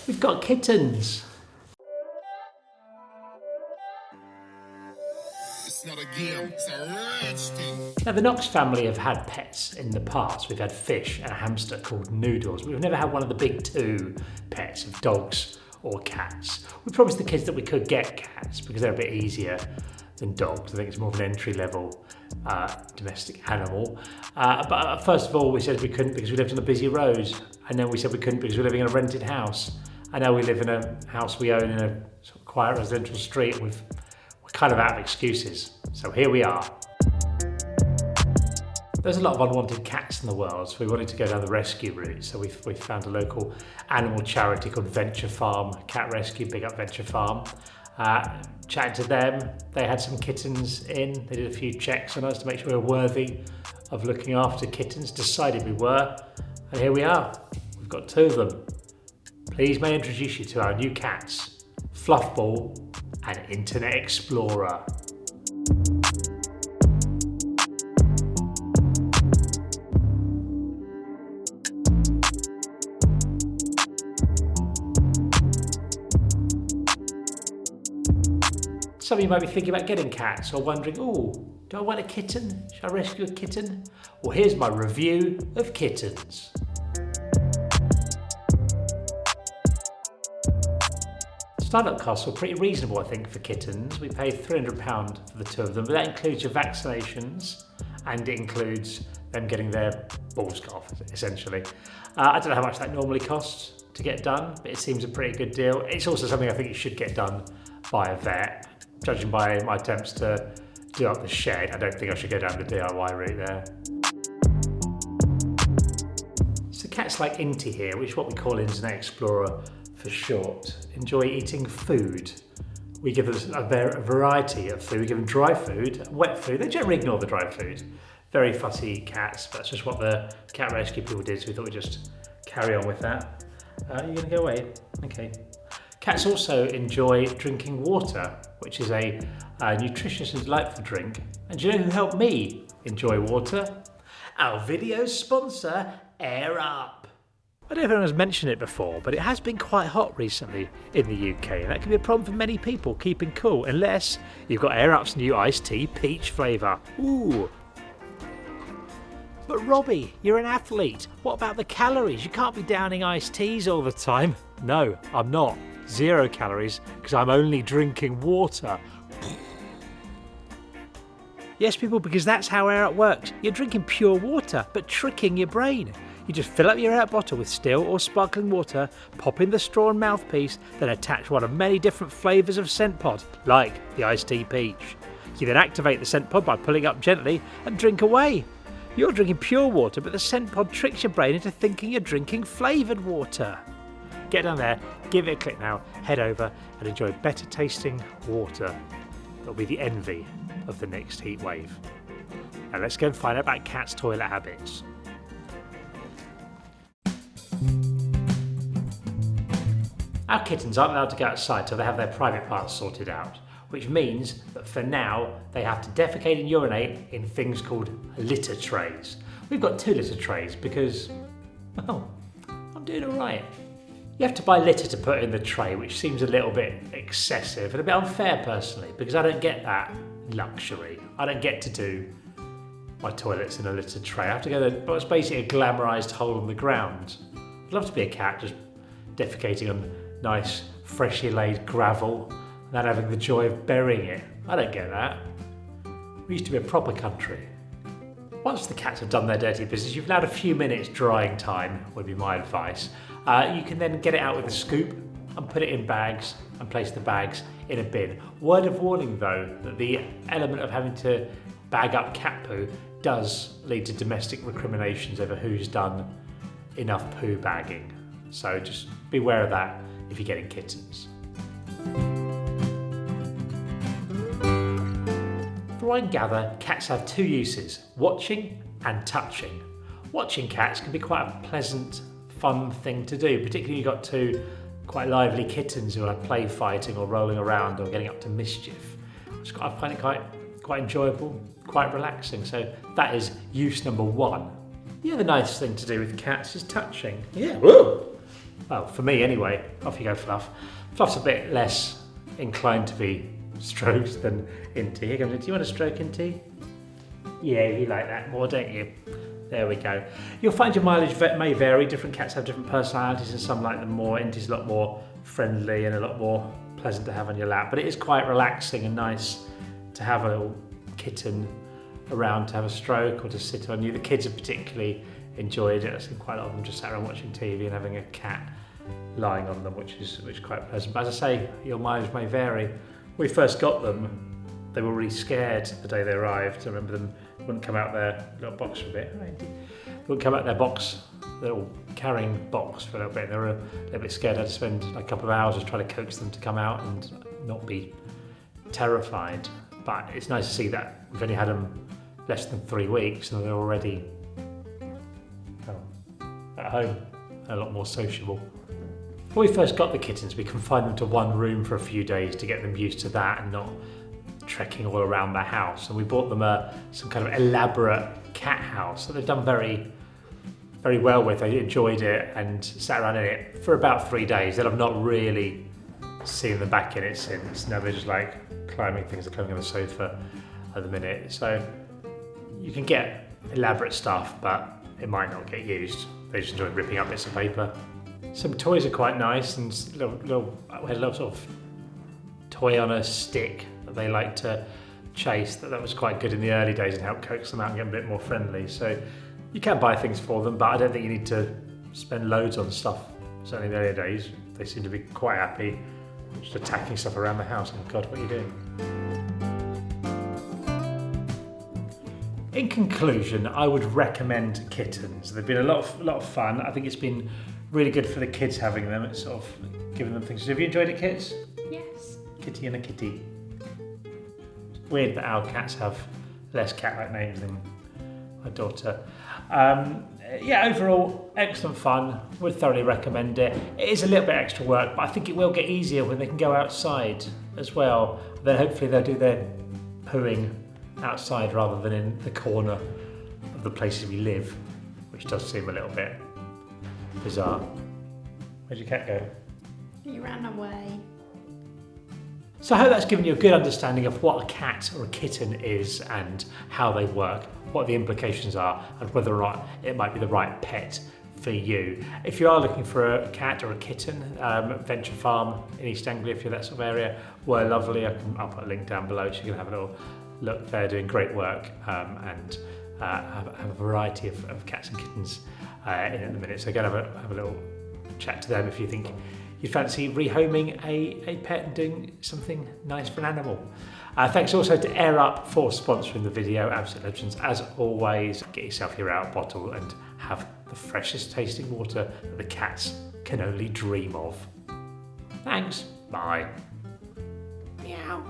We've got kittens. It's not a game, it's a rich thing. Now, the Knox family have had pets in the past. We've had fish and a hamster called Noodles. We've never had one of the big two pets of dogs or cats. We promised the kids that we could get cats because they're a bit easier than dogs. I think it's more of an entry-level domestic animal. But first of all, we said we couldn't because we lived on a busy road. And then we said we couldn't because we're living in a rented house. And now we live in a house we own in a sort of quiet residential street. We're kind of out of excuses. So here we are. There's a lot of unwanted cats in the world, so we wanted to go down the rescue route. So we found a local animal charity called Venture Farm Cat Rescue, big up Venture Farm. Chatted to them, they had some kittens in. They did a few checks on us to make sure we were worthy of looking after kittens. Decided we were, and here we are. We've got two of them. Please may I introduce you to our new cats, Fluffball and Internet Explorer. Some of you might be thinking about getting cats or wondering, oh, do I want a kitten? Should I rescue a kitten? Well, here's my review of kittens. Startup costs were pretty reasonable, I think, for kittens. We paid £300 for the two of them, but that includes your vaccinations and it includes them getting their balls cut off, essentially. I don't know how much that normally costs to get done, but it seems a pretty good deal. It's also something I think you should get done by a vet. Judging by my attempts to do up the shed, I don't think I should go down the DIY route there. So cats like Inti here, which is what we call Internet Explorer for short, enjoy eating food. We give them a variety of food. We give them dry food, wet food. They generally ignore the dry food. Very fussy cats, but that's just what the cat rescue people did, so we thought we'd just carry on with that. You're going to go away? Okay. Cats also enjoy drinking water, which is a nutritious and delightful drink. And do you know who helped me enjoy water? Our video sponsor, Air Up. I don't know if anyone's mentioned it before, but it has been quite hot recently in the UK, and that can be a problem for many people keeping cool, unless you've got Air Up's new iced tea peach flavour. Ooh. But Robbie, you're an athlete. What about the calories? You can't be downing iced teas all the time. No, I'm not. 0 calories, because I'm only drinking water. Yes, people, because that's how Air Up works. You're drinking pure water, but tricking your brain. You just fill up your Air Up bottle with still or sparkling water, pop in the straw and mouthpiece, then attach one of many different flavours of scent pod, like the iced tea peach. You then activate the scent pod by pulling up gently and drink away. You're drinking pure water, but the scent pod tricks your brain into thinking you're drinking flavoured water. Get down there, give it a click now, head over and enjoy better tasting water. That'll be the envy of the next heat wave. Now let's go and find out about cats' toilet habits. Our kittens aren't allowed to go outside till they have their private parts sorted out, which means that for now they have to defecate and urinate in things called litter trays. We've got 2 litter trays because, well, I'm doing alright. You have to buy litter to put in the tray, which seems a little bit excessive and a bit unfair personally, because I don't get that luxury. I don't get to do my toilets in a litter tray. I have to go to what's basically a glamorised hole in the ground. I'd love to be a cat just defecating on nice, freshly laid gravel and then having the joy of burying it. I don't get that. We used to be a proper country. Once the cats have done their dirty business, you've allowed a few minutes drying time, would be my advice. You can then get it out with a scoop and put it in bags and place the bags in a bin. Word of warning though, that the element of having to bag up cat poo does lead to domestic recriminations over who's done enough poo bagging. So just beware of that if you're getting kittens. From what I can gather, cats have 2 uses, watching and touching. Watching cats can be quite a pleasant, fun thing to do, particularly you've got 2 quite lively kittens who are play fighting or rolling around or getting up to mischief. I find it quite enjoyable, quite relaxing. So that is use number 1. The other nice thing to do with cats is touching. Yeah, whoa! Well, for me anyway. Off you go, Fluff. Fluff's a bit less inclined to be stroked than Inti. Here comes Inti. You want a stroke, Inti? Yeah, you like that more, don't you? There we go. You'll find your mileage may vary. Different cats have different personalities and some like them more. Inti's a lot more friendly and a lot more pleasant to have on your lap. But it is quite relaxing and nice to have a little kitten around to have a stroke or to sit on you. The kids have particularly enjoyed it. I've seen quite a lot of them just sat around watching TV and having a cat lying on them, which is quite pleasant. But as I say, your mileage may vary. When we first got them, they were really scared the day they arrived. I remember them wouldn't come out their little box for a bit. They wouldn't come out their box, their little carrying box for a little bit. They were a little bit scared. I had to spend like a couple of hours just trying to coax them to come out and not be terrified. But it's nice to see that we've only had them less than 3 weeks and they're already at home, a lot more sociable. When we first got the kittens, we confined them to one room for a few days to get them used to that and not trekking all around the house. And we bought them some kind of elaborate cat house that they've done very, very well with. They enjoyed it and sat around in it for about 3 days. Then I've not really seen them back in it since. Now they're just like climbing things, they're climbing on the sofa at the minute. So you can get elaborate stuff, but it might not get used. They just enjoy ripping up bits of paper. Some toys are quite nice, and we had a little sort of toy on a stick that they like to chase. That was quite good in the early days and helped coax them out and get a bit more friendly. So you can buy things for them, but I don't think you need to spend loads on stuff. Certainly in the early days, they seem to be quite happy just attacking stuff around the house. Oh God, what are you doing? In conclusion, I would recommend kittens. They've been a lot of fun. I think it's been really good for the kids having them. It's sort of giving them things. Have you enjoyed it, kids? Yes. Kitty and a kitty. It's weird that our cats have less cat-like names than my daughter. Yeah, overall, excellent fun. Would thoroughly recommend it. It is a little bit extra work, but I think it will get easier when they can go outside as well. Then hopefully they'll do their pooing outside rather than in the corner of the places we live, which does seem a little bit bizarre. Where'd your cat go? He ran away. So I hope that's given you a good understanding of what a cat or a kitten is and how they work, what the implications are, and whether or not it might be the right pet for you. If you are looking for a cat or a kitten, Venture Farm in East Anglia, if you're that sort of area, were lovely. I'll put a link down below so you can have a little look. They're doing great work and have a variety of cats and kittens in at the minute. So go and have a little chat to them if you think you fancy rehoming a pet and doing something nice for an animal. Thanks also to Air Up for sponsoring the video. Absolute legends as always. Get yourself your out bottle and have the freshest tasting water that the cats can only dream of. Thanks. Bye. Meow.